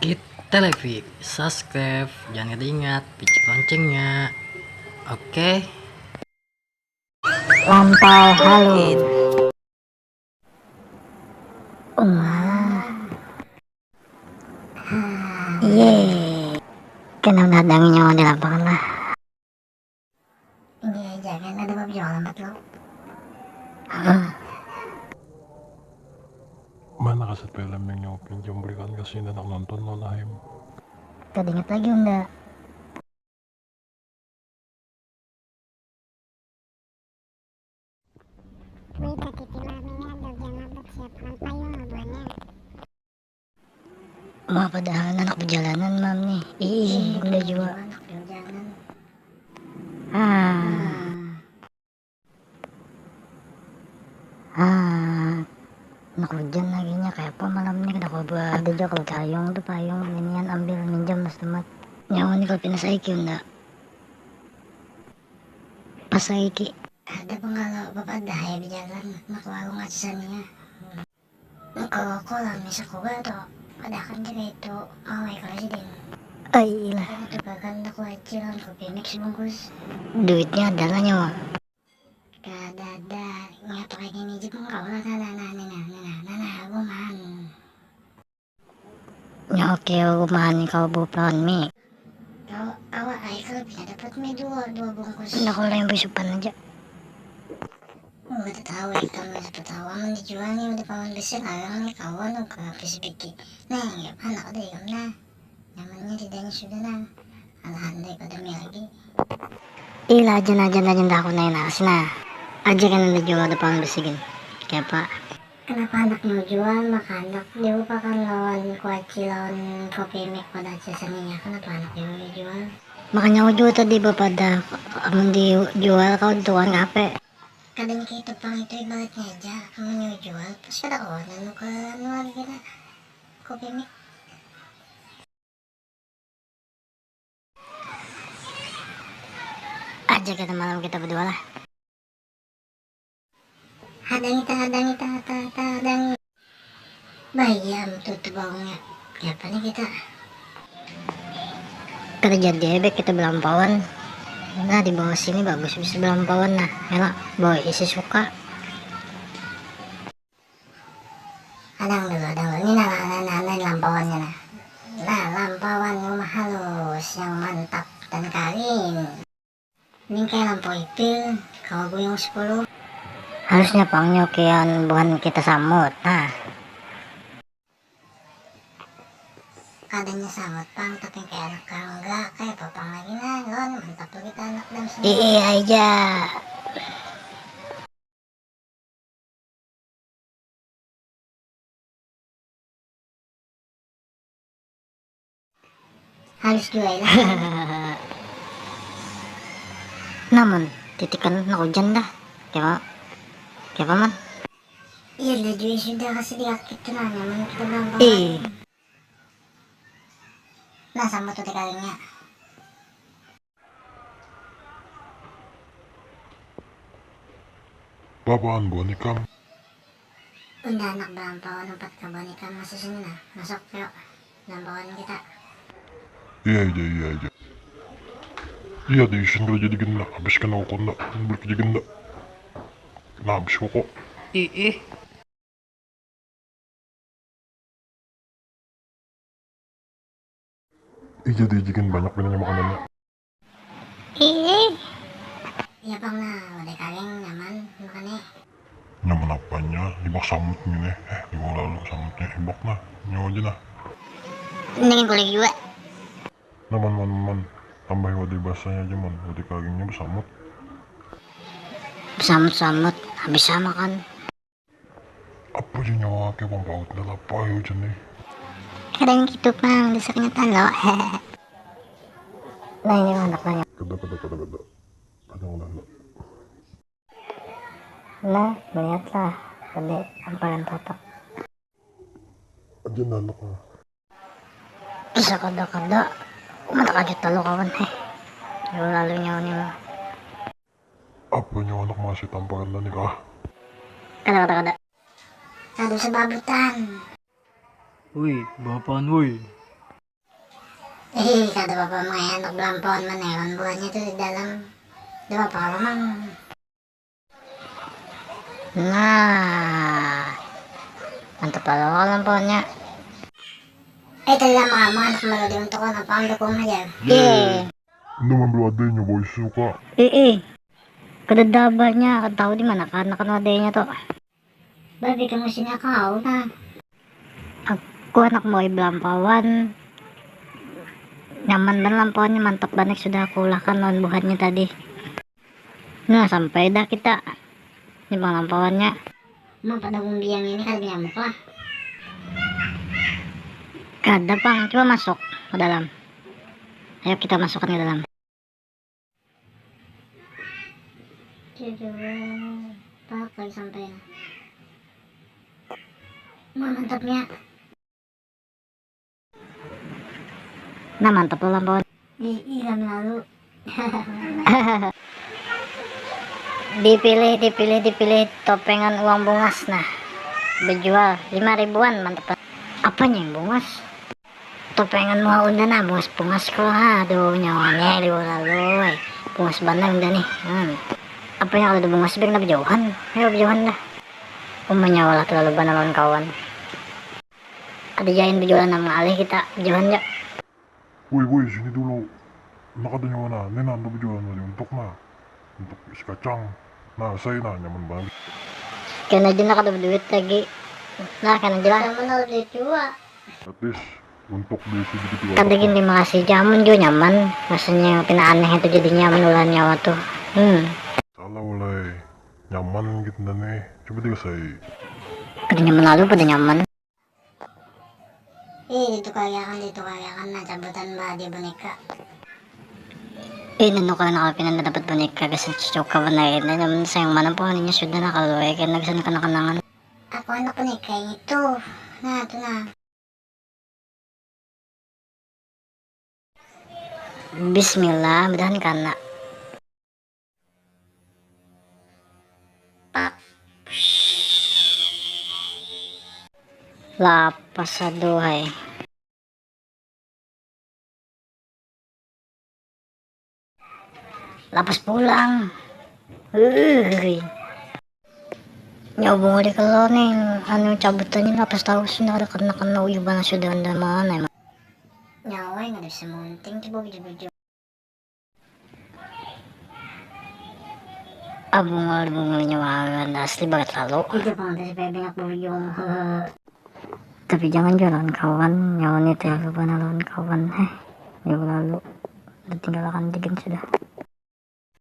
Kita like, subscribe, jangan ingat picit loncengnya. Oke. Lampau halus. Yeay. Kena dadangi nyawa di lapangan lah. Iya, jangan ada babi lambat lo. Mana kaset film yang nyawa pinjam berikan ke sini anak nonton Nonahim. Tadi inget lagi enggak? Wih, tadi filmnya ada lambat siapkan payung abuannya. Mau padahal anak perjalanan mam nih. Ih, udah juga. Anak perjalanan. Anak hujan laginya kayak apa malam ini kada kau buat ada aja kalau payung tuh payung inian ambil minjam mas temat. Nyawa nih kalau pindah saiki enggak? Pas saiki. Ada pengalau bapak daya di jalan, nak warung acisanya. Kalau kau lah misal kau tuh, ada kan juga itu awal presiden. Ailah, Itu bahkan nak wajiran kopi mix bungkus. duitnya adalah nyawa. Kada ngapa kayak gini juga kau lah nah rumahan. Nyawa oke rumahan nih kau bukan mie. Kau awak ay kalau bisa dapat mie dua bungkus. Nah kalau yang besupan aja. Udah tahu ya kamu seperti tahu aman dijual nih udah paman besar larang nih kawan ke habis biki. Nah ya anak udah ya nah namanya tidaknya sudah nah alhamdulillah pada mie lagi. Ila ajan aku naik nah. Aja kan ada jual depan besikin. Kayak apa? Kenapa anak mau jual maka anak dilupakan lawan kuaci lawan kopi mik pada jasanya kenapa anak mau jual? Makanya aku juga tadi bapak dah amun dijual kau tuan ngape? Kadang kita pang itu ibaratnya aja kamu mau jual pas ada kawan anu ke anu lagi kita kopi mik. Aja kita malam kita berdua lah. Hadangi bayam tutup baunya siapa nih kita Kerja debek kita belampauan. Nah di bawah sini bagus bisa belampauan nah. Enak boy isi suka. adang dulu ini nah lampauannya nah lampauan rumah halus yang mantap dan karing ini kayak lampu ipil kalau gue yang 10 Harusnya pangyokian bukan kita samut. Nah kadangnya samut pang tapi kayak anak enggak kayak papang lagi nah lon mantap tuh kita anak dan sini iya aja. harus jual lah. Namun titikan na hujan dah. Kaya pa man. Iya lah jual sudah kasih diakit tuh nah nyaman kita gampang nah sama tuh kalinya Babaan buan ikam. udah anak belampauan 4 kaban ikan masih sini nah masuk yuk belampauan kita Iya aja. Iya di isin kalau jadi genda. Habis kan aku kena beli kerja genda. Nah habis kok. Ih. Iya dijikin banyak pinanya makanannya. iya bang nah udah kalian nyaman makannya Nyaman apanya? Ibak samut gini. Di bawah lalu samutnya ibak nah. Nyawa aja nah. Mendingin kulit juga. Nah man. Tambahin wadi basahnya aja man. Wadi kagingnya bersamut. Samut habis sama kan. Apa aja nyawa ke bang paut dah apa ya hujan nih. Kadang gitu pang desaknya talo. Nah ini anak nanya. Kada. Ada udah. Nah melihatlah tadi hamparan totok. Aja nanak lah. Bisa kada mana kaget talo kawan lalu nyawa nih mah. Apa nyawa anak masih tamparan dan nikah. Kada aduh sebabutan Woi, bapaan woi. Kata bapak mga anak belampauan meneron buahnya tuh di dalam. Di bapak kalau mang. Nah, mantap kalau lampauannya. Talaga mga anak melodi untuk ko na pangdukong aja. Iya. Naman bro adanya boy suka. Kedadabannya, tahu di mana kan adanya tuh. Babi kamu sini kau na. Aku anak mau belampauan. Nyaman banget lampauannya, mantap banget sudah aku ulahkan lawan buahnya tadi. Nah, sampai dah kita. Ini bang lampauannya. Mau pada umbiang ini kan nyamuk lah. Ada bang, coba masuk ke dalam. Ayo kita masukkan ke dalam. Coba pakai sampai. Mantapnya. Nah, mantap tuh lampauan. Kami lalu. Dipilih topengan uang bungas. Nah, berjual 5 ribuan, mantap. Apanya yang bungas? Topengan mau udah nah, bungas kok. Aduh, nyawanya lalu. Bungas bandang udah nih. Apa yang ada bungas beng na berjauhan? Ayo berjauhan dah. Menyawa lah terlalu banyak lawan kawan. Ada jain berjualan nama alih kita berjauhan ya. Woi sini dulu. Nakadanya mana? Nena ando berjualan tadi untuk isi kacang. Nah saya nyaman banget. Kena aja nak ada duit lagi. Nah, kena jelas. Kamu naruh duit juga. At least untuk di sini gitu. Kada gini makasih jamun juga nyaman. Rasanya pina aneh itu jadi nyaman ulah nyawa tuh. Salah mulai nyaman gitu nih. Coba dia saya. Kada nyaman lalu pada nyaman. Dito kayakan na cabutan ba di boneka. Nano ka na kapinan na dapat boneka kasi cocok ka ba na yun. Naman sayang mana po niya sudah nakaluwi kaya nagsan ka nakanangan. Ako anak boneka itu. Nah, ito na. Bismillah, mudahan ka na. Lapas sa duhay. Lapas pulang. Nyobong ulit kalau nih, ano cabutannya lapas tahu sudah ada kena uyuban na sudah anda mana. Nyaway nga sa munting. Coba video. Bungal-bungalnya makan asli banget lalu. Ito pa nga sa banyak video. Tapi jangan jalan kawan, nyawa nih terlalu banyak lawan kawan. Lalu ditinggalkan digin sudah.